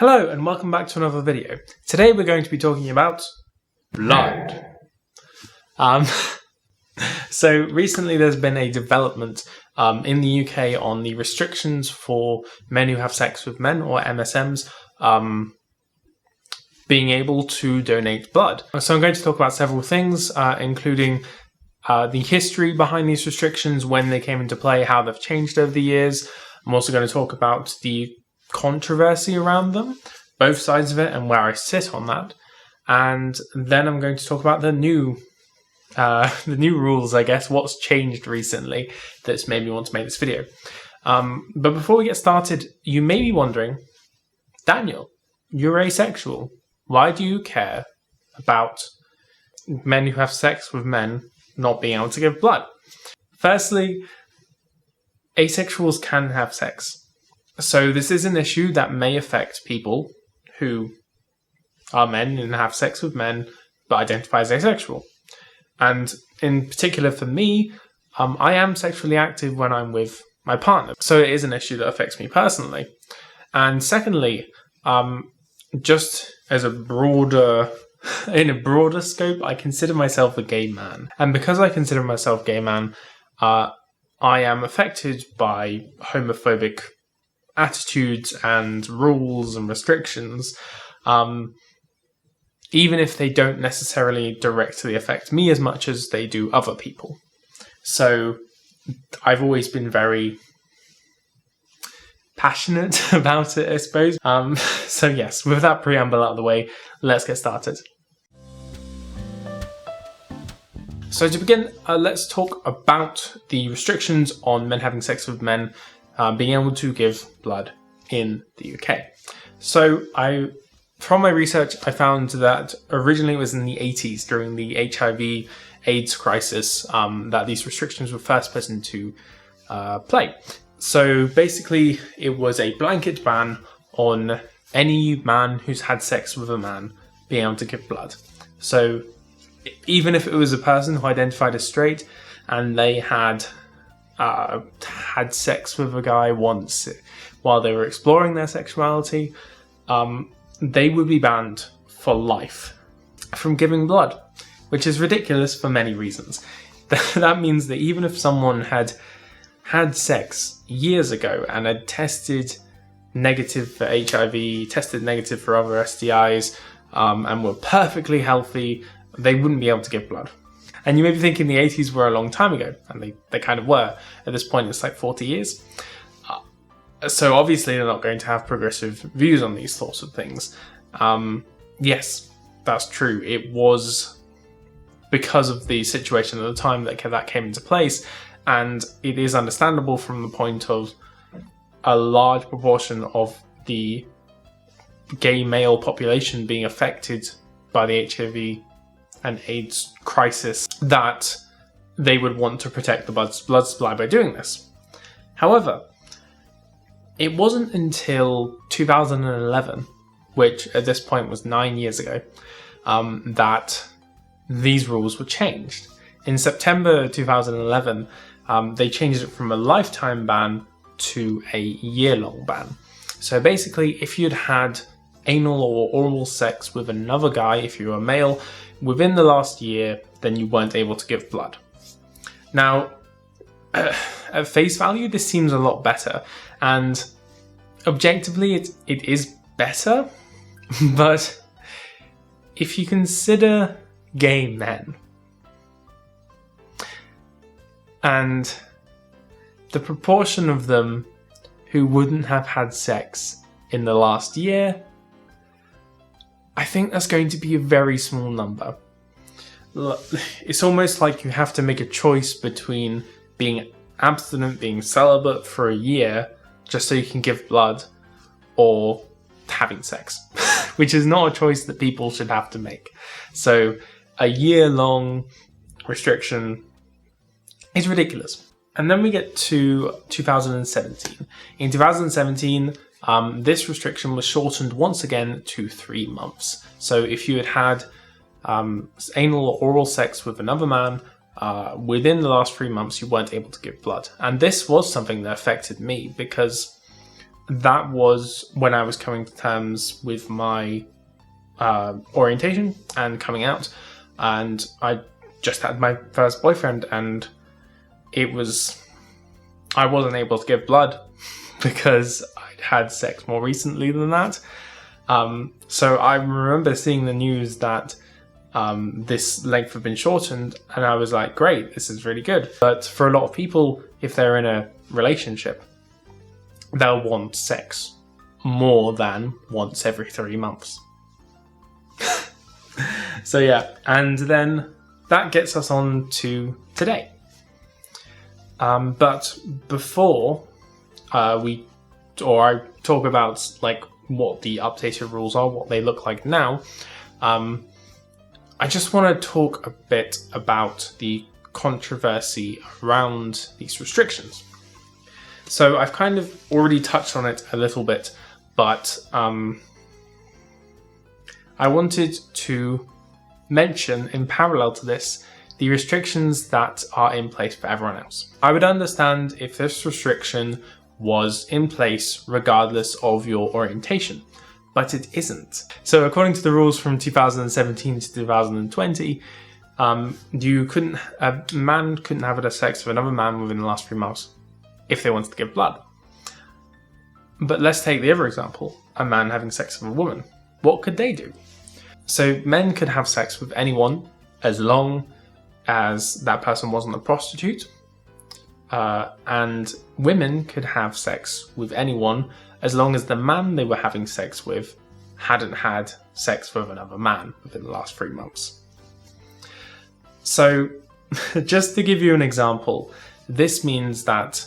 Hello and welcome back to another video. Today we're going to be talking about blood. So recently there's been a development in the UK on the restrictions for men who have sex with men, or MSMs, being able to donate blood. So I'm going to talk about several things, including the history behind these restrictions, when they came into play, how they've changed over the years. I'm also going to talk about the controversy around them, both sides of it, and where I sit on that. And then I'm going to talk about the new rules, I guess, what's changed recently that's made me want to make this video. But before we get started, you may be wondering, Daniel, you're asexual. Why do you care about men who have sex with men not being able to give blood? Firstly, asexuals can have sex. So this is an issue that may affect people who are men and have sex with men but identify as asexual. And in particular for me, I am sexually active when I'm with my partner. So it is an issue that affects me personally. And secondly, just as in a broader scope, I consider myself a gay man. And because I consider myself a gay man, I am affected by homophobic attitudes and rules and restrictions, even if they don't necessarily directly affect me as much as they do other people. So I've always been very passionate about it, I suppose. So yes, with that preamble out of the way, let's get started. So to begin, let's talk about the restrictions on men having sex with men being able to give blood in the UK. So from my research, I found that originally it was in the 80s, during the HIV/AIDS crisis, that these restrictions were first put into play. So basically, it was a blanket ban on any man who's had sex with a man being able to give blood. So even if it was a person who identified as straight and they had sex with a guy once while they were exploring their sexuality, they would be banned for life from giving blood, which is ridiculous for many reasons. That means that even if someone had sex years ago and had tested negative for HIV, tested negative for other STIs, and were perfectly healthy, they wouldn't be able to give blood. And you may be thinking the 80s were a long time ago, and they kind of were. At this point, it's like 40 years. So obviously they're not going to have progressive views on these sorts of things. Yes, that's true. It was because of the situation at the time that came into place, and it is understandable from the point of a large proportion of the gay male population being affected by the HIV and AIDS crisis, that they would want to protect the blood supply by doing this. However, it wasn't until 2011, which at this point was 9 years ago, that these rules were changed. In September 2011, they changed it from a lifetime ban to a year-long ban. So basically, if you'd had anal or oral sex with another guy, if you were a male, within the last year, then you weren't able to give blood. Now, at face value, this seems a lot better, and objectively, it is better, but if you consider gay men and the proportion of them who wouldn't have had sex in the last year, I think that's going to be a very small number. It's almost like you have to make a choice between being abstinent, being celibate for a year just so you can give blood, or having sex, which is not a choice that people should have to make. So a year-long restriction is ridiculous. And then we get to 2017. In 2017, this restriction was shortened once again to 3 months. So if you had anal or oral sex with another man within the last 3 months, you weren't able to give blood. And this was something that affected me, because that was when I was coming to terms with my orientation and coming out, and I just had my first boyfriend, and I wasn't able to give blood because I'd had sex more recently than that. So I remember seeing the news that this length had been shortened, and I was like, great, this is really good. But for a lot of people, if they're in a relationship, they'll want sex more than once every 3 months. So yeah, and then that gets us on to today. But before I talk about like what the updated rules are, what they look like now, I just want to talk a bit about the controversy around these restrictions. So I've kind of already touched on it a little bit, but I wanted to mention in parallel to this the restrictions that are in place for everyone else. I would understand if this restriction was in place regardless of your orientation, but it isn't. So according to the rules from 2017 to 2020, a man couldn't have sex with another man within the last 3 months if they wanted to give blood. But let's take the other example, a man having sex with a woman. What could they do? So men could have sex with anyone as long as that person wasn't a prostitute, and women could have sex with anyone as long as the man they were having sex with hadn't had sex with another man within the last 3 months. So, just to give you an example, this means that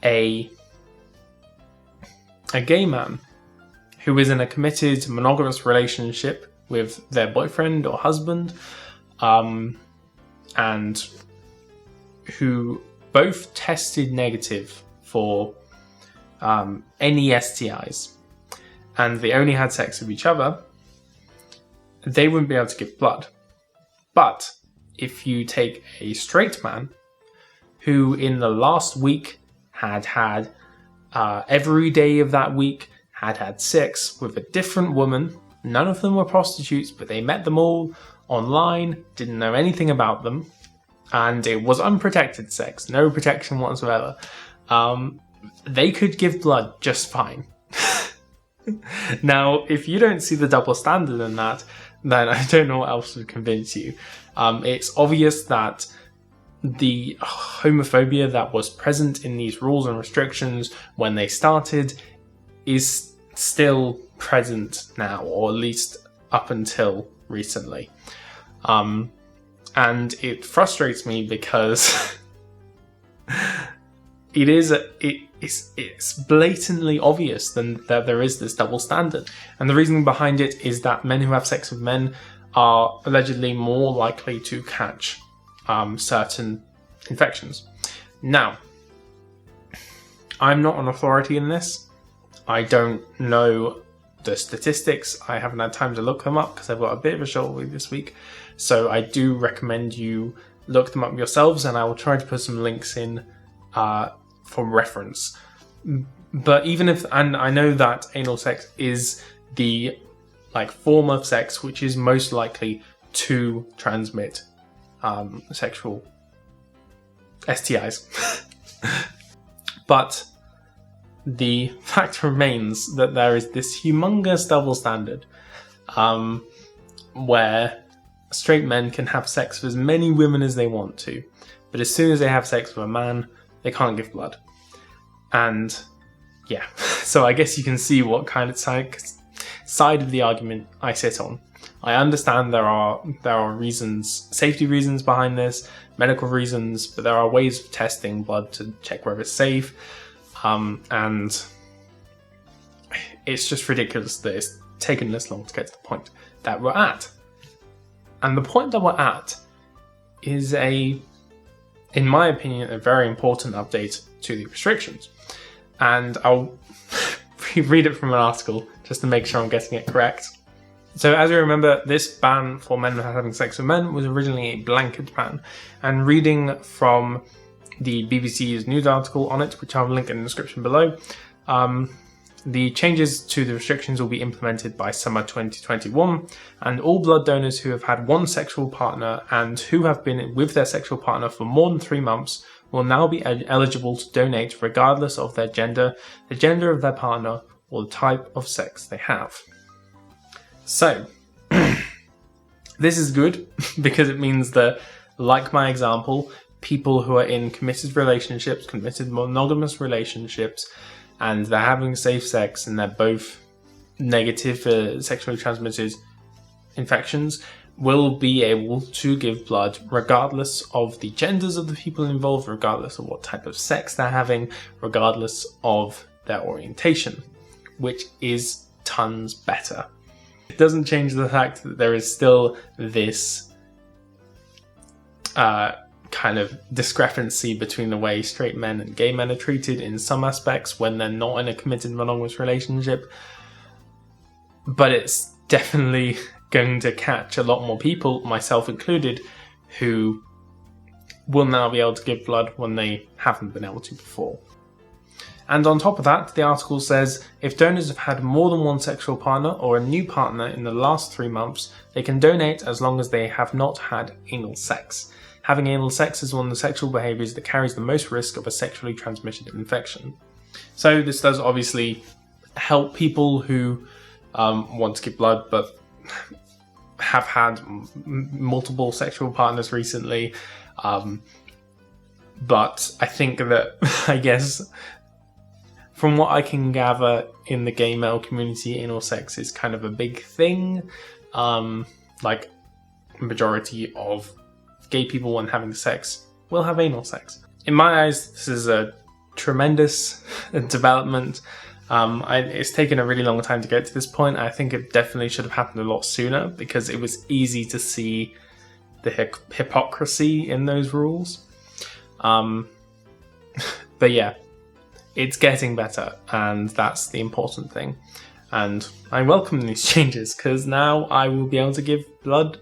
a gay man who is in a committed monogamous relationship with their boyfriend or husband, and who both tested negative for any STIs, and they only had sex with each other, they wouldn't be able to give blood. But if you take a straight man who in the last week had every day of that week had sex with a different woman, none of them were prostitutes, but they met them all online, didn't know anything about them, and it was unprotected sex, no protection whatsoever, they could give blood just fine. Now, if you don't see the double standard in that, then I don't know what else would convince you. It's obvious that the homophobia that was present in these rules and restrictions when they started is still present now, or at least up until recently. And it frustrates me because it's blatantly obvious that there is this double standard. And the reasoning behind it is that men who have sex with men are allegedly more likely to catch certain infections. Now, I'm not an authority in this. I don't know the statistics. I haven't had time to look them up because I've got a bit of a short week this week. So I do recommend you look them up yourselves, and I will try to put some links in for reference. But and I know that anal sex is the form of sex which is most likely to transmit sexual STIs. But the fact remains that there is this humongous double standard where straight men can have sex with as many women as they want to, but as soon as they have sex with a man, they can't give blood. And yeah, so I guess you can see what kind of side of the argument I sit on. I understand there are reasons, safety reasons behind this, medical reasons, but there are ways of testing blood to check whether it's safe. And it's just ridiculous that it's taken this long to get to the point that we're at. And the point that we're at is in my opinion, a very important update to the restrictions. And I'll read it from an article just to make sure I'm getting it correct. So as you remember, this ban for men having sex with men was originally a blanket ban. And reading from the BBC's news article on it, which I'll link in the description below, The changes to the restrictions will be implemented by summer 2021, and all blood donors who have had one sexual partner and who have been with their sexual partner for more than 3 months will now be eligible to donate regardless of their gender, the gender of their partner, or the type of sex they have. So, this is good because it means that, like my example, people who are in committed relationships, committed monogamous relationships, and they're having safe sex and they're both negative for sexually transmitted infections will be able to give blood regardless of the genders of the people involved, regardless of what type of sex they're having, regardless of their orientation, which is tons better. It doesn't change the fact that there is still this kind of discrepancy between the way straight men and gay men are treated in some aspects when they're not in a committed monogamous relationship, but it's definitely going to catch a lot more people, myself included, who will now be able to give blood when they haven't been able to before. And on top of that, the article says if donors have had more than one sexual partner or a new partner in the last 3 months, they can donate as long as they have not had anal sex. Having anal sex is one of the sexual behaviours that carries the most risk of a sexually transmitted infection. So this does obviously help people who want to give blood but have had multiple sexual partners recently. But I think that, I guess, from what I can gather in the gay male community, anal sex is kind of a big thing. Like, majority of gay people when having sex will have anal sex. In my eyes, this is a tremendous development. It's taken a really long time to get to this point. I think it definitely should have happened a lot sooner because it was easy to see the hypocrisy in those rules. But yeah, it's getting better, and that's the important thing. And I welcome these changes because now I will be able to give blood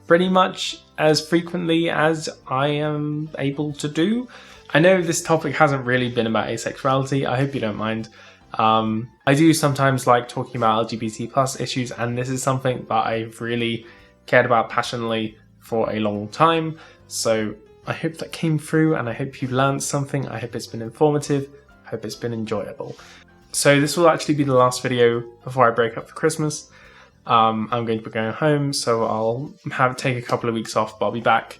pretty much as frequently as I am able to do. I know this topic hasn't really been about asexuality. I hope you don't mind. I do sometimes like talking about LGBT plus issues, and this is something that I've really cared about passionately for a long time. So I hope that came through, and I hope you've learned something. I hope it's been informative. I hope it's been enjoyable. So this will actually be the last video before I break up for Christmas. I'm going to be going home, so I'll take a couple of weeks off, but I'll be back.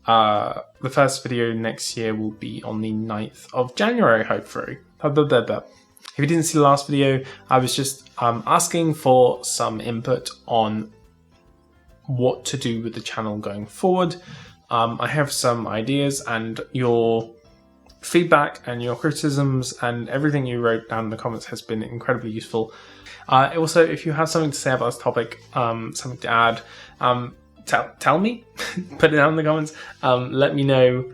The first video next year will be on the 9th of January, hopefully. If you didn't see the last video, I was just asking for some input on what to do with the channel going forward. I have some ideas, and your feedback and your criticisms and everything you wrote down in the comments has been incredibly useful. Also, if you have something to say about this topic, something to add, tell me. Put it down in the comments. Let me know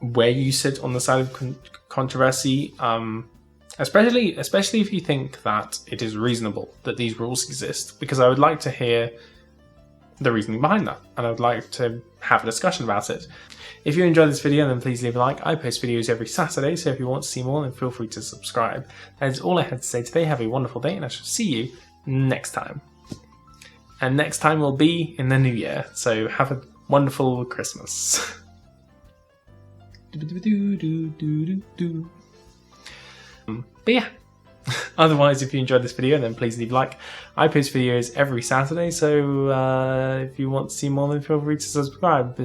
where you sit on the side of controversy, especially if you think that it is reasonable that these rules exist, because I would like to hear the reasoning behind that, and I would like to have a discussion about it. If you enjoyed this video, then please leave a like. I post videos every Saturday, so if you want to see more, then feel free to subscribe. That is all I had to say today. Have a wonderful day, and I shall see you next time. And next time will be in the new year, so have a wonderful Christmas. But yeah, otherwise, if you enjoyed this video, then please leave a like. I post videos every Saturday, so if you want to see more, then feel free to subscribe.